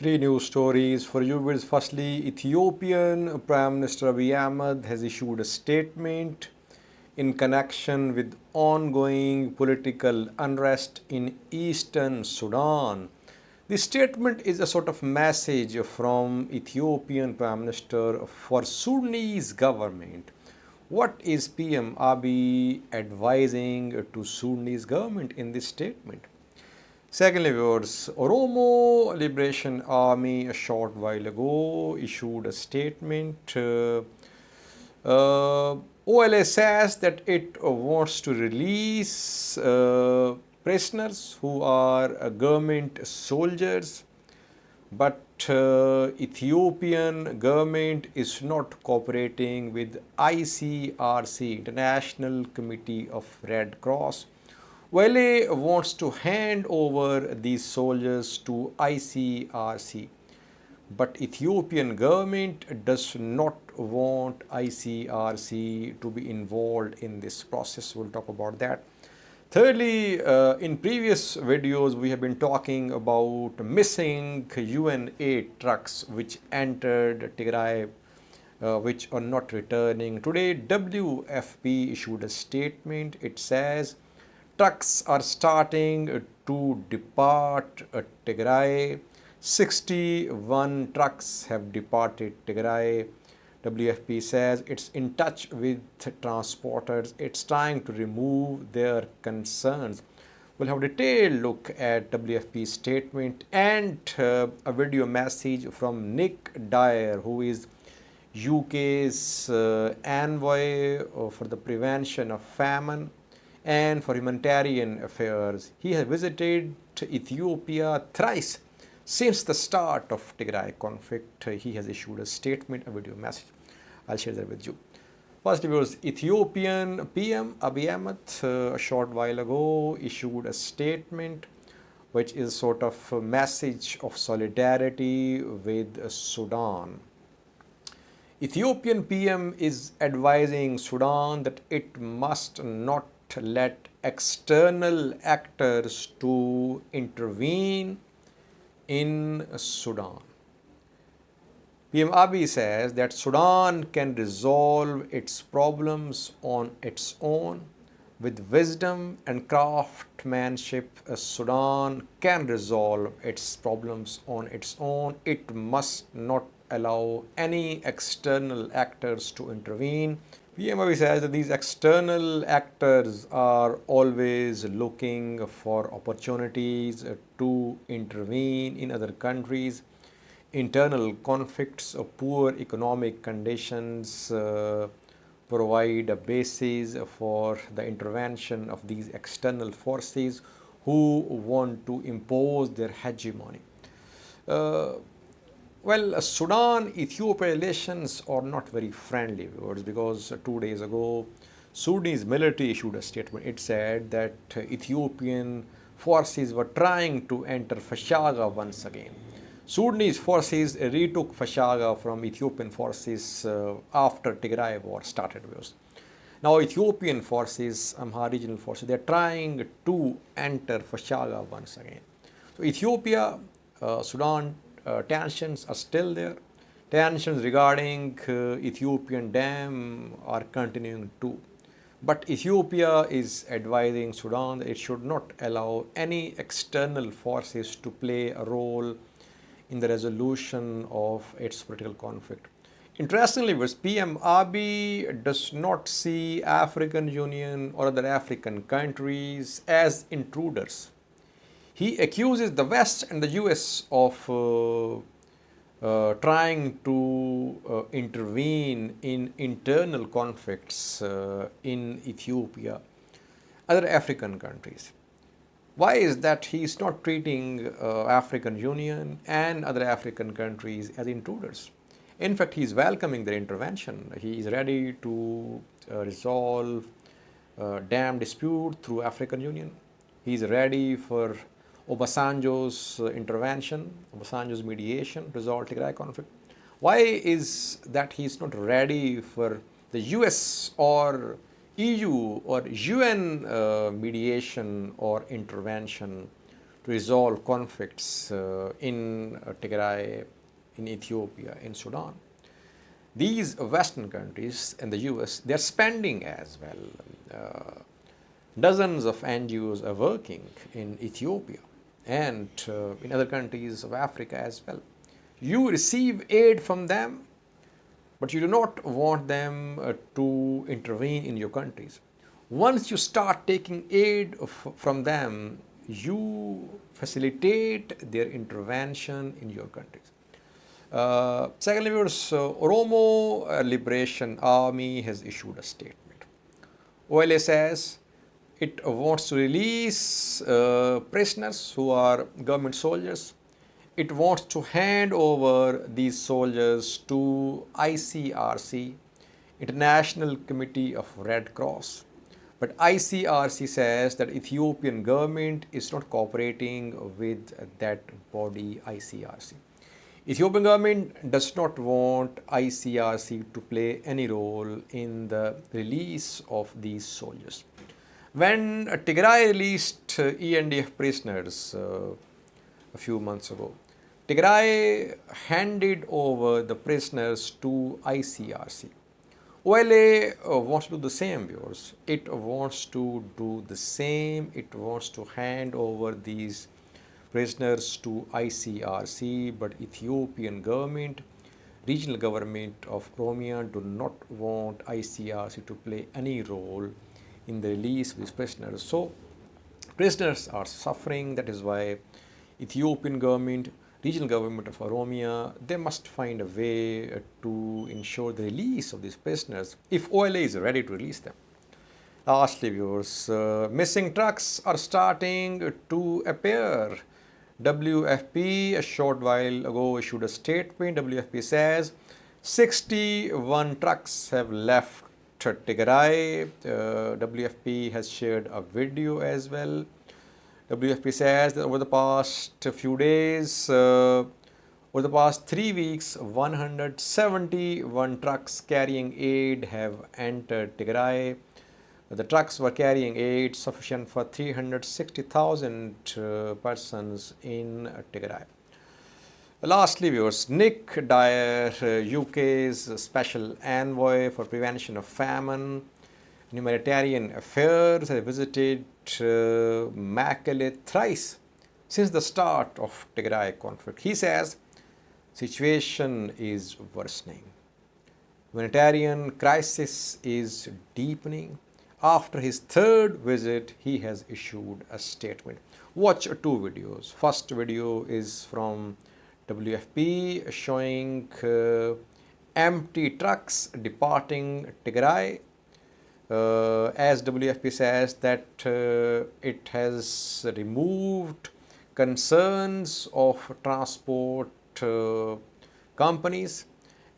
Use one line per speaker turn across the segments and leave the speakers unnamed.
Three news stories for you. Firstly, Ethiopian Prime Minister Abiy Ahmad has issued a statement in connection with ongoing political unrest in eastern Sudan. The statement is a sort of message from Ethiopian Prime Minister for Sudanese government. What is PM Abiy advising to Sudanese government in this statement? Secondly, viewers, Oromo Liberation Army a short while ago issued a statement. OLA says that it wants to release prisoners who are government soldiers, but Ethiopian government is not cooperating with ICRC, International Committee of Red Cross. OLA wants to hand over these soldiers to ICRC, but Ethiopian government does not want ICRC to be involved in this process. We'll talk about that. Thirdly, in previous videos we have been talking about missing UN-8 trucks which entered Tigray, which are not returning. Today WFP issued a statement. It says trucks are starting to depart Tigray. 61 trucks have departed Tigray. WFP says it's in touch with transporters. It's trying to remove their concerns. We'll have a detailed look at WFP's statement and a video message from Nick Dyer, who is UK's envoy for the prevention of famine and for humanitarian affairs. He has visited Ethiopia thrice since the start of Tigray conflict. He has issued a statement, a video message. I'll share that with you. First, viewers, Ethiopian PM Abiy Ahmed a short while ago issued a statement which is sort of a message of solidarity with Sudan. Ethiopian PM is advising Sudan that it must not let external actors to intervene in Sudan. PM Abiy says that Sudan can resolve its problems on its own. With wisdom and craftsmanship, Sudan can resolve its problems on its own. It must not allow any external actors to intervene. PM Abiy says that these external actors are always looking for opportunities to intervene in other countries. Internal conflicts or poor economic conditions provide a basis for the intervention of these external forces who want to impose their hegemony. Well, Sudan-Ethiopia relations are not very friendly, viewers, because 2 days ago, Sudanese military issued a statement. It said that Ethiopian forces were trying to enter Fashaga once again. Sudanese forces retook Fashaga from Ethiopian forces after Tigray war started. Now Ethiopian forces, Amhara regional forces, they are trying to enter Fashaga once again. So Ethiopia, Sudan tensions are still there. Tensions regarding Ethiopian dam are continuing too. But Ethiopia is advising Sudan that it should not allow any external forces to play a role in the resolution of its political conflict. Interestingly, PM Abiy does not see African Union or other African countries as intruders. He accuses the West and the US of trying to intervene in internal conflicts in Ethiopia, other African countries. Why is that he is not treating African Union and other African countries as intruders? In fact, he is welcoming their intervention. He is ready to resolve dam dispute through African Union. He is ready for Obasanjo's intervention, Obasanjo's mediation to resolve Tigray conflict. Why is that he is not ready for the US or EU or UN mediation or intervention to resolve conflicts in Tigray, in Ethiopia, in Sudan. These Western countries and the US, they're spending as well. Dozens of NGOs are working in Ethiopia and in other countries of Africa as well. You receive aid from them, but you do not want them to intervene in your countries. Once you start taking aid from them, you facilitate their intervention in your countries. Secondly, Oromo Liberation Army has issued a statement. OLA says it wants to release prisoners who are government soldiers. It wants to hand over these soldiers to ICRC, International Committee of Red Cross. But ICRC says that Ethiopian government is not cooperating with that body, ICRC. Ethiopian government does not want ICRC to play any role in the release of these soldiers. When Tigray released ENDF prisoners a few months ago, Tigray handed over the prisoners to ICRC. OLA wants to do the same, viewers. It wants to do the same. It wants to hand over these prisoners to ICRC, but Ethiopian government, regional government of Oromia do not want ICRC to play any role in the release of these prisoners. So prisoners are suffering. That is why Ethiopian government, regional government of Oromia, they must find a way to ensure the release of these prisoners if OLA is ready to release them. Lastly, viewers, missing trucks are starting to appear. WFP a short while ago issued a statement. WFP says 61 trucks have left Tigray. WFP has shared a video as well. WFP says that over the past few days, over the past 3 weeks, 171 trucks carrying aid have entered Tigray. The trucks were carrying aid sufficient for 360,000 persons in Tigray. Lastly, viewers, Nick Dyer, UK's Special Envoy for Prevention of Famine, Humanitarian Affairs, has visited Mekelle thrice since the start of Tigray conflict. He says situation is worsening. Humanitarian crisis is deepening. After his third visit, he has issued a statement. Watch two videos. First video is from WFP showing empty trucks departing Tigray. As WFP says that it has removed concerns of transport companies.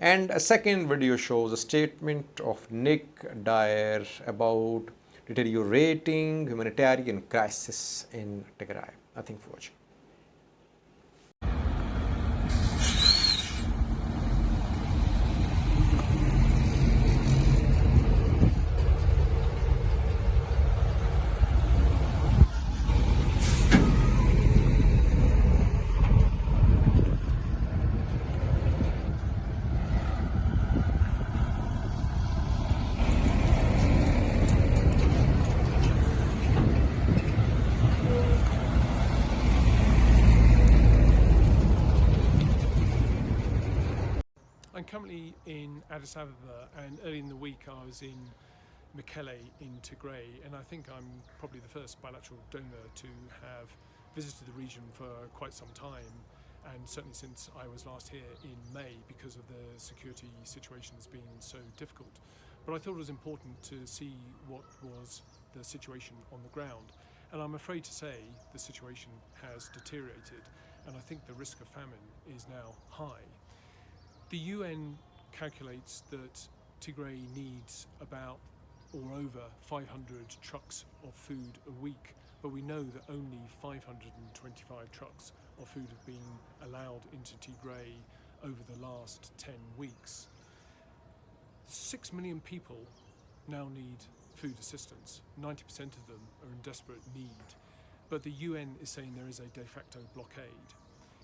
And a second video shows a statement of Nick Dyer about deteriorating humanitarian crisis in Tigray. Thank you for watching.
I'm currently in Addis Ababa, and early in the week I was in Mekelle in Tigray, and I think I'm probably the first bilateral donor to have visited the region for quite some time, and certainly since I was last here in May because of the security situation has been so difficult. But I thought it was important to see what was the situation on the ground, and I'm afraid to say the situation has deteriorated, and I think the risk of famine is now high. The UN calculates that Tigray needs about or over 500 trucks of food a week, but we know that only 525 trucks of food have been allowed into Tigray over the last 10 weeks. 6 million people now need food assistance. 90% of them are in desperate need. but the UN is saying there is a de facto blockade.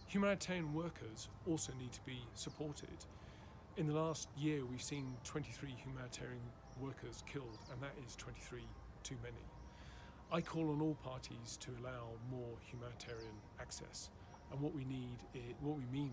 Humanitarian workers also need to be supported. In the last year, we've seen 23 humanitarian workers killed, and that is 23 too many. I call on all parties to allow more humanitarian access, and what we mean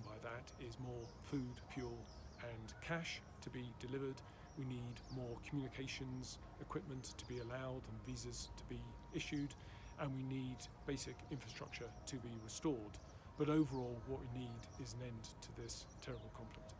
by that is more food, fuel, and cash to be delivered. We need more communications equipment to be allowed and visas to be issued, and we need basic infrastructure to be restored. But overall, what we need is an end to this terrible conflict.